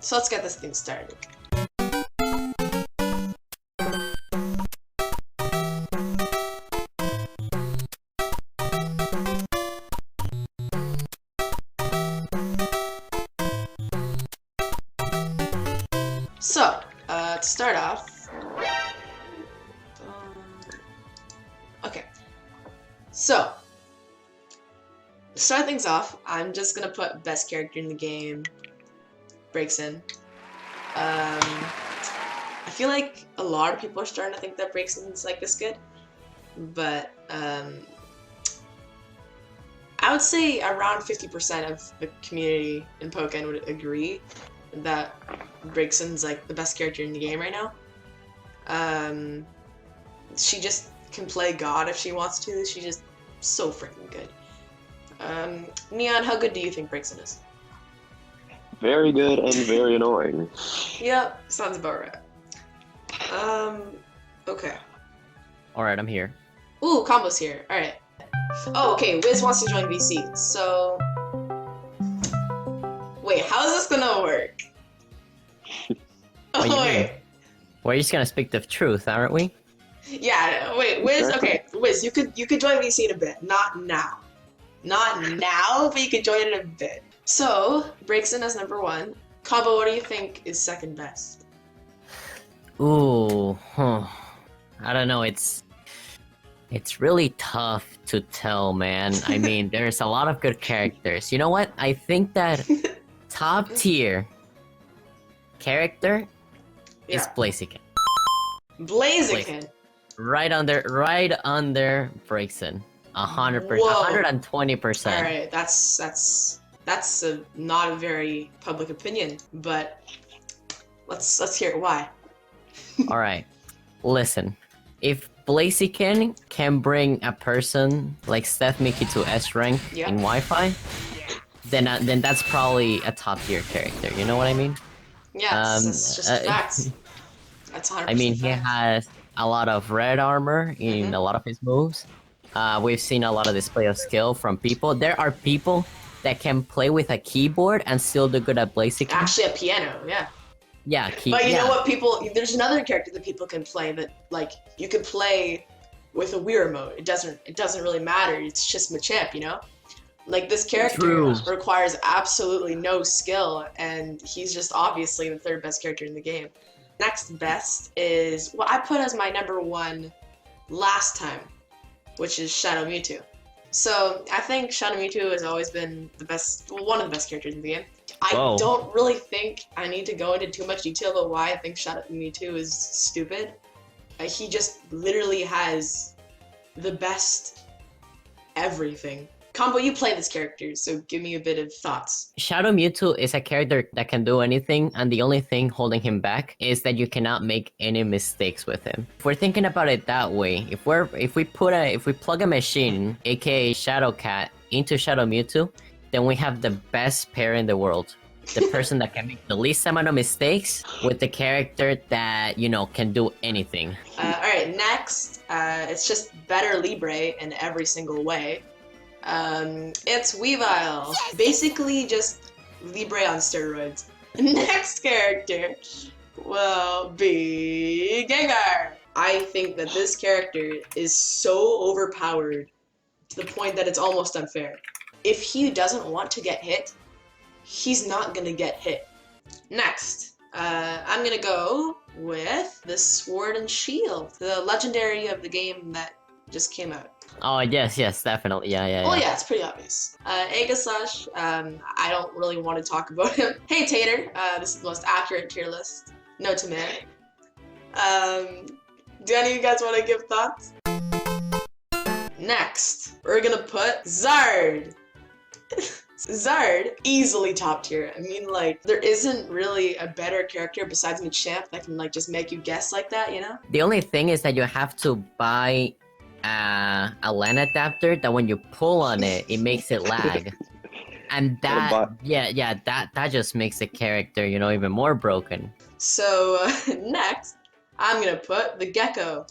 So let's get this thing started. So, to start off, okay, so, to start things off, I'm just gonna put best character in the game, Breaksin. I feel like a lot of people are starting to think that Breaksin's like this good, but I would say around 50% of the community in Pokken would agree that Breaksin's like the best character in the game right now. She just can play God if she wants to. She's just so freaking good. Neon, how good do you think Breaksin is? Very good and very annoying. Yep, sounds about right. Okay. Alright, I'm here. Ooh, Combo's here. Alright. Oh, okay, Wiz wants to join VC, so... Wait, how is this gonna work? What do you mean? Wait. We're just gonna speak the truth, aren't we? Yeah, wait, Wiz, okay, Wiz, you could join VC in a bit. Not now. Not now, but you could join in a bit. So, Breaksin as number 1. Combo, what do you think is second best? Ooh, I don't know, it's really tough to tell, man. I mean, there's a lot of good characters. You know what? I think that top tier character is Blaziken. Blaziken? Right under Breaksin. 100%, 120%. Alright, that's not a very public opinion, but let's hear it. Why? Alright, listen. If Blaziken can bring a person like Steph Mickey to S rank in Wi-Fi, then that's probably a top tier character. You know what I mean? Yeah, it's just facts. That's 100%. I mean, he has a lot of red armor in a lot of his moves. We've seen a lot of display of skill from people. There are people that can play with a keyboard and still do good at Blaziken. Actually, a piano, yeah. Yeah, but you know what, there's another character that people can play that, like, you can play with a Weir mode. It doesn't really matter. It's just Machamp, you know? Like, this character requires absolutely no skill, and he's just obviously the third best character in the game. Next best is what I put as my number 1 last time, which is Shadow Mewtwo. So, I think Shadow Mewtwo has always been one of the best characters in the game. I don't really think I need to go into too much detail about why I think Shadow Mewtwo is stupid. He just literally has the best everything. Combo, you play this character, so give me a bit of thoughts. Shadow Mewtwo is a character that can do anything, and the only thing holding him back is that you cannot make any mistakes with him. If we're thinking about it that way, if we plug a machine, aka Shadow Cat, into Shadow Mewtwo, then we have the best pair in the world. The person that can make the least amount of mistakes with the character that, you know, can do anything. Alright, next, it's just better Libre in every single way. It's Weavile. Basically just Libre on steroids. Next character will be Gengar. I think that this character is so overpowered to the point that it's almost unfair. If he doesn't want to get hit, he's not gonna get hit. Next, I'm gonna go with the Sword and Shield, the legendary of the game that just came out. Oh, yes, definitely. Yeah. Oh yeah, it's pretty obvious. Aegislash, I don't really want to talk about him. Hey Tater, this is the most accurate tier list. No to man. Do any of you guys want to give thoughts? Next, we're gonna put Zard. Zard, easily top tier. I mean, like, there isn't really a better character besides Machamp that can, like, just make you guess like that, you know? The only thing is that you have to buy a LAN adapter that when you pull on it, it makes it lag. And that, that just makes the character, you know, even more broken. So, next, I'm gonna put the Gecko.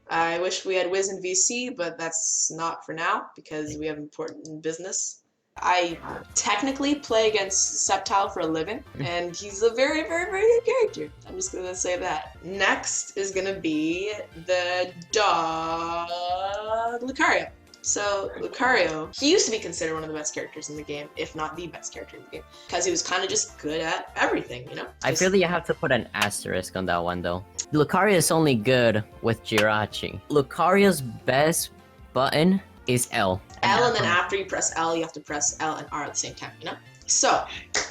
I wish we had Wiz and VC, but that's not for now, because we have important business. I technically play against Sceptile for a living, and he's a very, very, very good character. I'm just gonna say that. Next is gonna be the dog Lucario. So Lucario, he used to be considered one of the best characters in the game, if not the best character in the game, because he was kind of just good at everything, you know? I feel that you have to put an asterisk on that one though. Lucario is only good with Jirachi. Lucario's best button is L. L, and then after you press L, you have to press L and R at the same time, you know? So,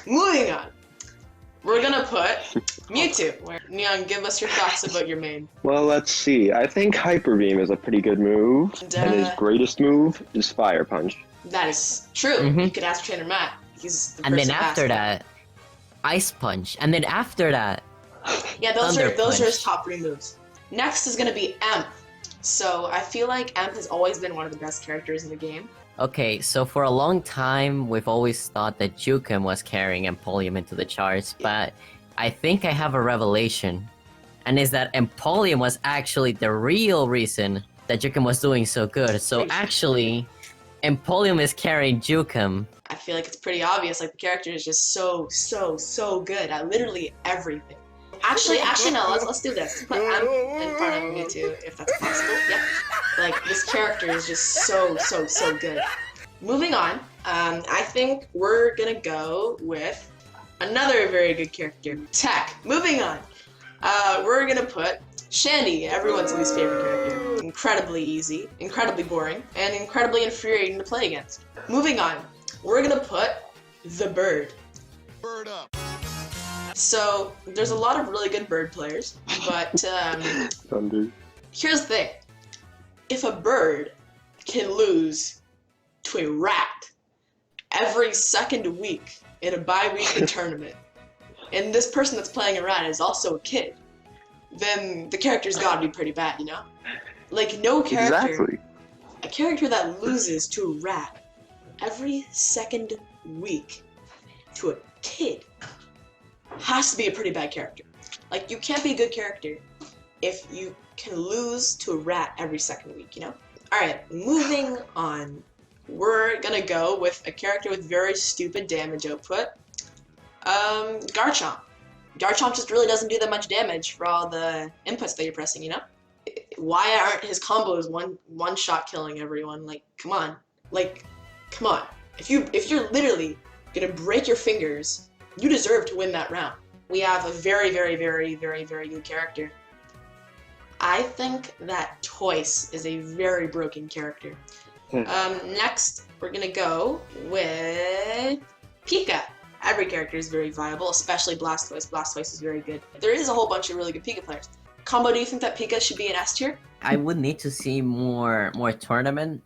moving on. We're gonna put Mewtwo. Neon, give us your thoughts about your main. Well, let's see. I think Hyper Beam is a pretty good move, and his greatest move is Fire Punch. That is true. You could ask Trainer Matt. He's the And person then after that, Ice Punch. And then after that, yeah, those are Punch. his top 3 moves. Next is gonna be Emp. So I feel like Emp has always been one of the best characters in the game. okay, so for a long time, we've always thought that Jukim was carrying Empoleon into the charts, but I think I have a revelation. And is that Empoleon was actually the real reason that Jukim was doing so good. So actually, Empoleon is carrying Jukim. I feel like it's pretty obvious, like the character is just so good at literally everything. Actually, no, let's do this. Put M in front of Mewtwo, if that's possible. Yep. Like, this character is just so good. Moving on, I think we're gonna go with another very good character, Tech. Moving on, we're gonna put Shandy, everyone's least favorite character. Incredibly easy, incredibly boring, and incredibly infuriating to play against. Moving on, we're gonna put the Bird. Bird up. So, there's a lot of really good bird players, but Thunder. here's the thing. If a bird can lose to a rat every second week in a bi-weekly tournament, and this person that's playing a rat is also a kid, then the character's gotta be pretty bad, you know? Like, no character, Exactly. a character that loses to a rat every second week to a kid has to be a pretty bad character. Like, you can't be a good character if you can lose to a rat every second week, you know? Alright, moving on. We're gonna go with a character with very stupid damage output. Garchomp. Garchomp just really doesn't do that much damage for all the inputs that you're pressing, you know? Why aren't his combos one-shot killing everyone? Like, come on. Like, come on. If you're literally gonna break your fingers, you deserve to win that round. We have a very good character. I think that Toyce is a very broken character. Next, we're gonna go with Pika. Every character is very viable, especially Blastoise. Blastoise is very good. There is a whole bunch of really good Pika players. Combo, do you think that Pika should be an S tier? I would need to see more tournament,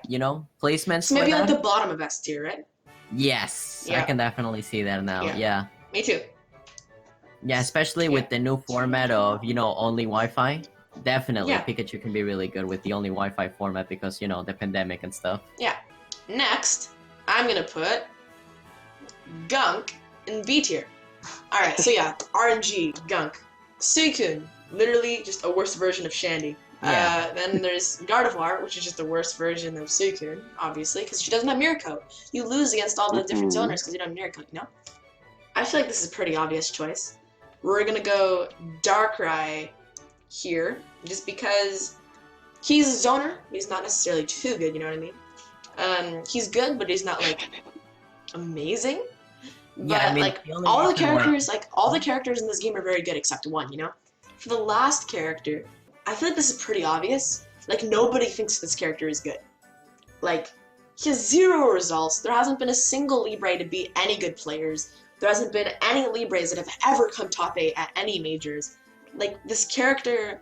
you know, placements. So maybe for like that. the bottom of S tier, right? Yes, Yeah. I can definitely see that now. Yeah, Me too. yeah, especially with the new format of only Wi-Fi. Definitely, Yeah. Pikachu can be really good with the only Wi-Fi format because the pandemic and stuff. Yeah. Next, I'm gonna put Gunk in B tier. Alright, so yeah, RNG, Gunk. Suicune, literally just a worse version of Shandy. Yeah. Then there's Gardevoir, which is just the worst version of Suicune, obviously, because she doesn't have Mirror Coat. You lose against all the different zoners because you don't have Mirror Coat, you know? I feel like this is a pretty obvious choice. We're gonna go Darkrai here, just because he's a zoner, but he's not necessarily too good, you know what I mean? He's good, but he's not, like, amazing. But, Yeah, I mean, like, the only all the reason why- characters, all the characters in this game are very good except one, you know? For the last character, I feel like this is pretty obvious. Like, nobody thinks this character is good. Like, he has 0 results. There hasn't been a single Libre to beat any good players. There hasn't been any Libres that have ever come top 8 at any majors. Like, this character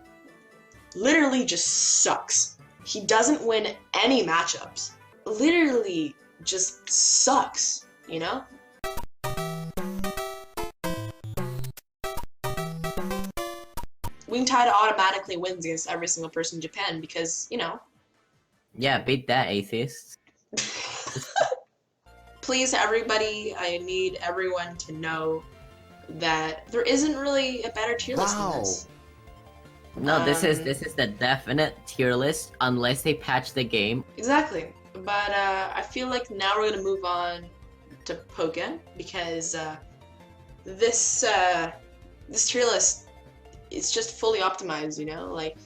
literally just sucks. He doesn't win any matchups. Literally just sucks, you know? Wingtide automatically wins against every single person in Japan because, you know. Yeah, beat that, atheist. Please, everybody, I need everyone to know that there isn't really a better tier list than this. No, this is the definite tier list unless they patch the game. Exactly. But I feel like now we're gonna move on to Pokken because this this tier list is just fully optimized. You know, like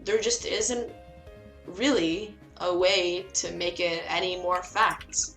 there just isn't really a way to make it any more facts.